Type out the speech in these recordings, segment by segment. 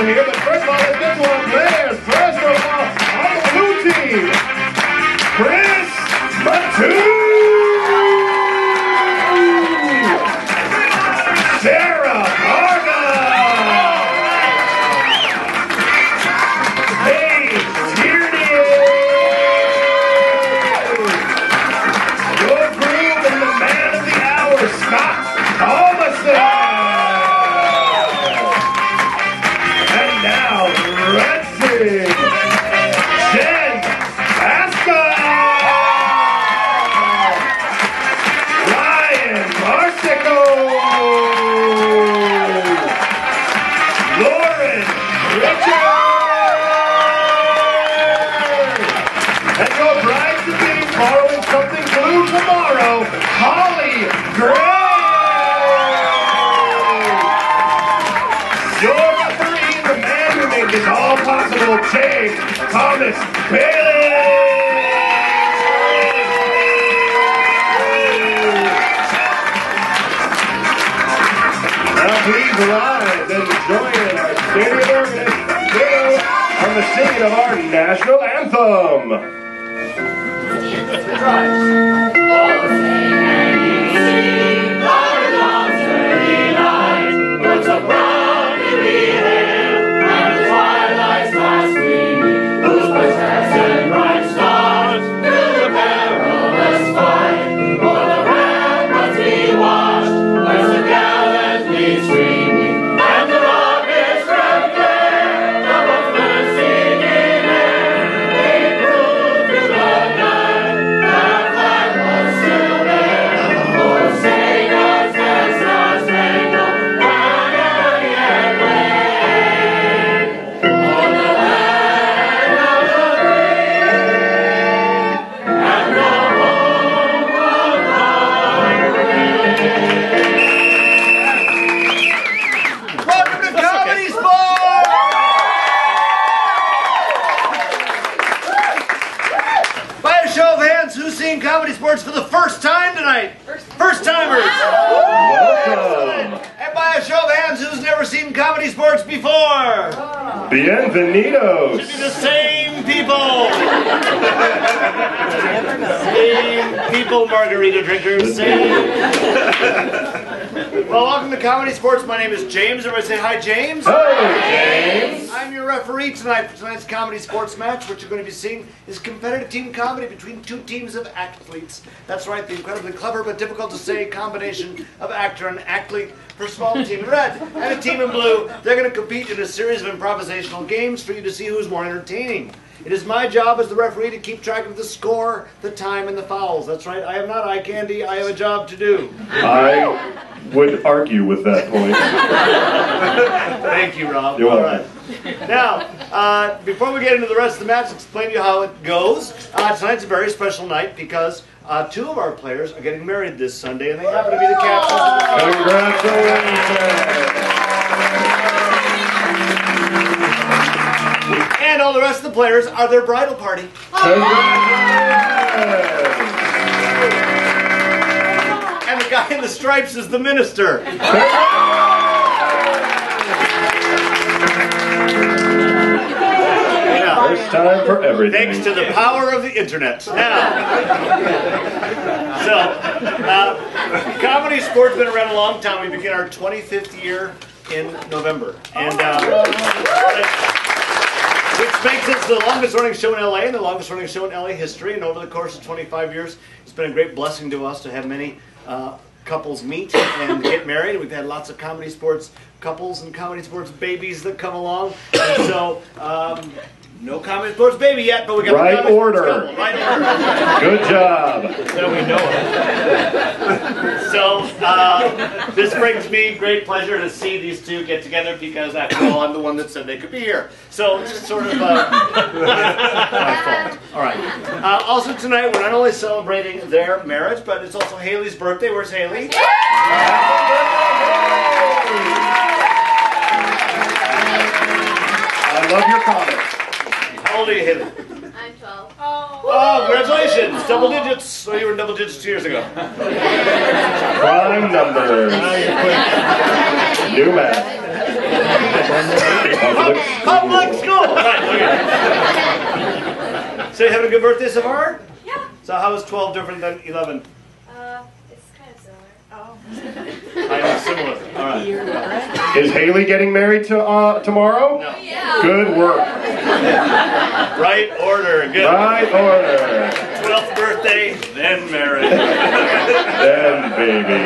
on here, but first of all, let's get to our players. First of all, on the blue team, Chris Matu, Sarah Varga, Paige Tierney, your groom and the man of the hour, Scott Palmason. Jen Pascal, Ryan Marsico, Lauren Richard, and your bride-to-be borrowing something blue tomorrow, Holly Gray. Your referee, the man who made this all possible, James Thomas Bailey. Now please rise and join our stadium organist on the singing of our national anthem. Comedy sports for the first time tonight. First timers. Welcome. And by a show of hands, who's never seen comedy sports before? Bienvenidos. Should be the same people. Same people, margarita drinkers. Same. Well, welcome to Comedy Sports. My name is James. Everybody say hi, James. Hey, James. I'm your referee tonight for tonight's comedy sports match. What you're going to be seeing is competitive team comedy between two teams of athletes. That's right, the incredibly clever but difficult to say combination of actor and athlete. First of all, a team in red and a team in blue. They're going to compete in a series of improvisational games for you to see who's more entertaining. It is my job as the referee to keep track of the score, the time, and the fouls. That's right, I am not eye candy. I have a job to do. I would argue with that point. Thank you, Rob. You're All welcome. right. Now, before we get into the rest of the match, I'll explain to you how it goes. Tonight's a very special night because two of our players are getting married this Sunday, and they happen to be the captains. Congratulations. And all the rest of the players are their bridal party. And the guy in the stripes is the minister. First time for everything. Thanks to the power of the internet. Now, so, comedy sports been around a long time. We begin our 25th year in November. And which makes us the longest running show in LA and the longest running show in LA history. And over the course of 25 years, it's been a great blessing to us to have many couples meet and get married. We've had lots of comedy sports couples and comedy sports babies that come along. And so, no comedy sports baby yet, but we got right order. Right order. Good job. So we know it. So this brings me great pleasure to see these two get together because after all, I'm the one that said they could be here. So it's sort of my fault. All right. Also tonight, we're not only celebrating their marriage, but it's also Hailey's birthday. Where's Hailey? I love your comments. How old are you, Hailey? I'm 12. Oh, congratulations! Double digits. So you were in double digits 2 years ago. Prime numbers. New math. Public school. Right, okay. So you having a good birthday so far? Yeah. So how is 12 different than 11? It's kind of similar. Oh. Kind of similar. All right. Is Hailey getting married tomorrow? No. Yeah. Good work. Right order. Good. Right order. 12th birthday, then marriage. Then baby.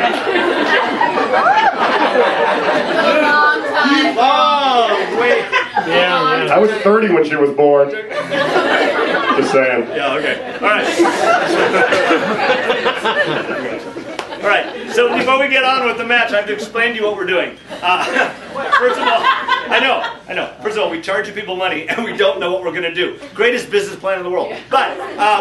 Long time. Oh, wait. Yeah. I was 30 when she was born. Just saying. Yeah, okay. All right. All right, so before we get on with the match, I have to explain to you what we're doing. First of all, I know. First of all, we charge people money, and we don't know what we're going to do. Greatest business plan in the world. But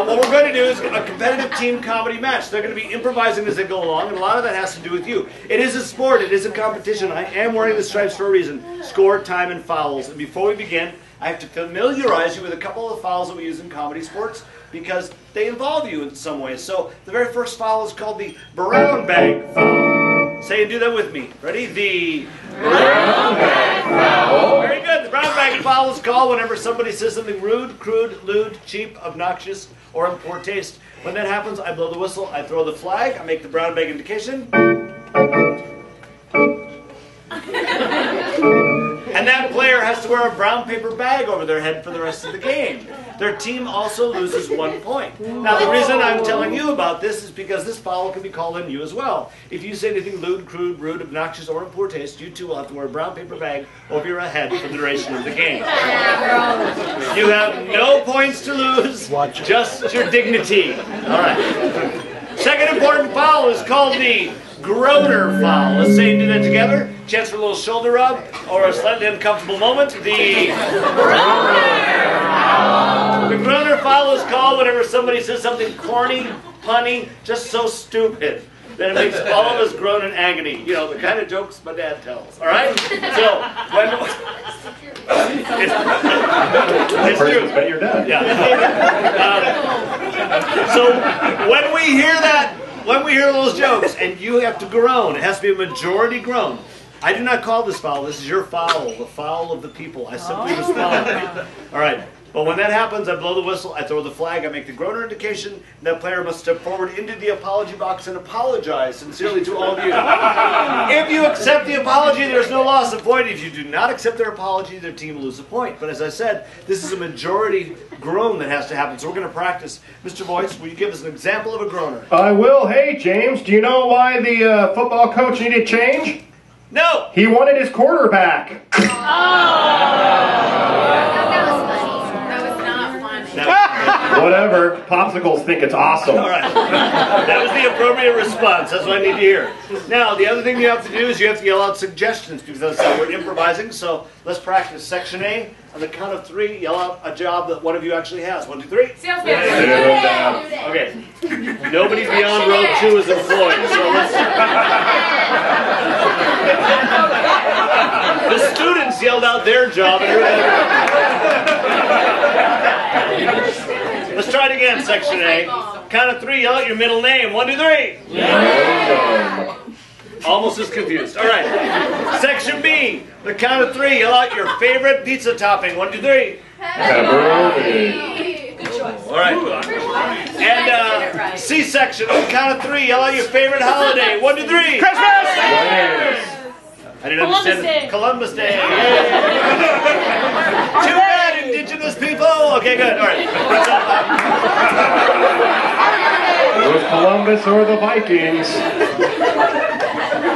what we're going to do is a competitive team comedy match. They're going to be improvising as they go along, and a lot of that has to do with you. It is a sport. It is a competition. I am wearing the stripes for a reason. Score, time, and fouls. And before we begin, I have to familiarize you with a couple of fouls that we use in comedy sports because they involve you in some way. So the very first foul is called the brown bag foul. Say and do that with me. Ready? The brown bag foul. Very good. The brown bag foul is called whenever somebody says something rude, crude, lewd, cheap, obnoxious, or in poor taste. When that happens, I blow the whistle, I throw the flag, I make the brown bag indication. And that player has to wear a brown paper bag over their head for the rest of the game. Their team also loses 1 point. Now, the reason I'm telling you about this is because this foul can be called on you as well. If you say anything lewd, crude, rude, obnoxious, or in poor taste, you too will have to wear a brown paper bag over your head for the duration of the game. You have no points to lose, just your dignity. All right. Second important foul is called the groaner foul. Let's say and do that together. Chance for a little shoulder rub or a slightly uncomfortable moment. The groaner foul is called whenever somebody says something corny, punny, just so stupid that it makes all of us groan in agony. You know, the kind of jokes my dad tells. All right? So, it's true. Bet your dad. Yeah. So when we hear those jokes, and you have to groan, it has to be a majority groan. I do not call this foul. This is your foul, the foul of the people. I simply respond. All right. But when that happens, I blow the whistle, I throw the flag, I make the groaner indication, and that player must step forward into the apology box and apologize sincerely to all of you. If you accept the apology, there's no loss of point. If you do not accept their apology, their team will lose a point. But as I said, this is a majority groan that has to happen, so we're going to practice. Mr. Boyce, will you give us an example of a groaner? I will. Hey, James, do you know why the football coach needed change? No! He wanted his quarterback. Whatever. Popsicles think it's awesome. All right. That was the appropriate response. That's what I need to hear. Now, the other thing you have to do is you have to yell out suggestions because that's how we're improvising. So let's practice. Section A, on the count of 3, yell out a job that one of you actually has. 1, 2, 3. Salesman. Okay. Nobody beyond row 2 is employed. So let's. The students yelled out their job. Let's try it again, Section A. Count of 3, yell out your middle name. 1, 2, 3. Almost as confused. All right. Section B. The count of 3, yell out your favorite pizza topping. 1, 2, 3. Pepperoni. Good choice. All right. And C section. On the count of 3, yell out your favorite holiday. 1, 2, 3. Christmas! I didn't understand. Columbus Day. Too bad, indigenous people. Okay, good. All right. It was Columbus or the Vikings.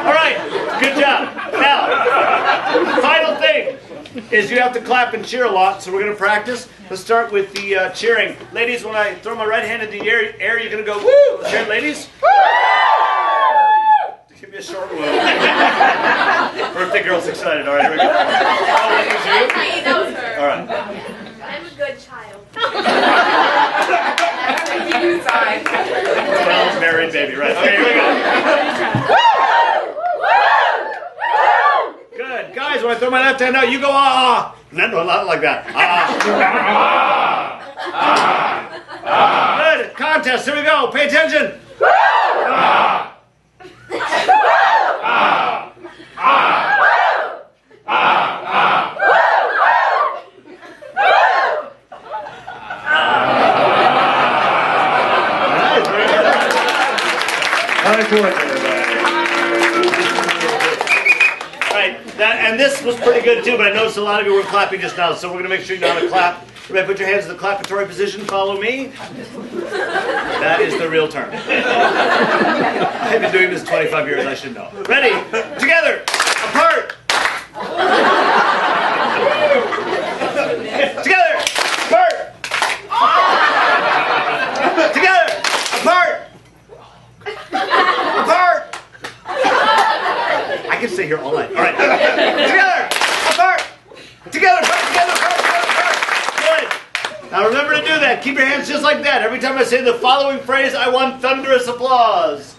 All right. Good job. Now, final thing is you have to clap and cheer a lot, so we're going to practice. Let's start with the cheering. Ladies, when I throw my right hand in the air, you're going to go, woo! Let's hear it, ladies. Woo! Give me a short woo. Birthday girl's excited. All right, here we go. Oh, that was you? That was her. All right. I'm a good child. Well, married baby, right. Okay, here we go. Good. Guys, when I throw my left hand out, you go, ah. No, not like that. Good. Contest. Here we go. Pay attention. And this was pretty good too, but I noticed a lot of you were clapping just now, so we're going to make sure you know how to clap. Everybody put your hands in the clappatory position, follow me. That is the real term. I've been doing this 25 years, I should know. Ready? Together, apart. Together, apart. Together, apart. Apart. I can stay here all night. All right. Together, apart. Together, apart. Together, apart. Together, apart. Good. Now remember to do that. Keep your hands just like that. Every time I say the following phrase, I want thunderous applause.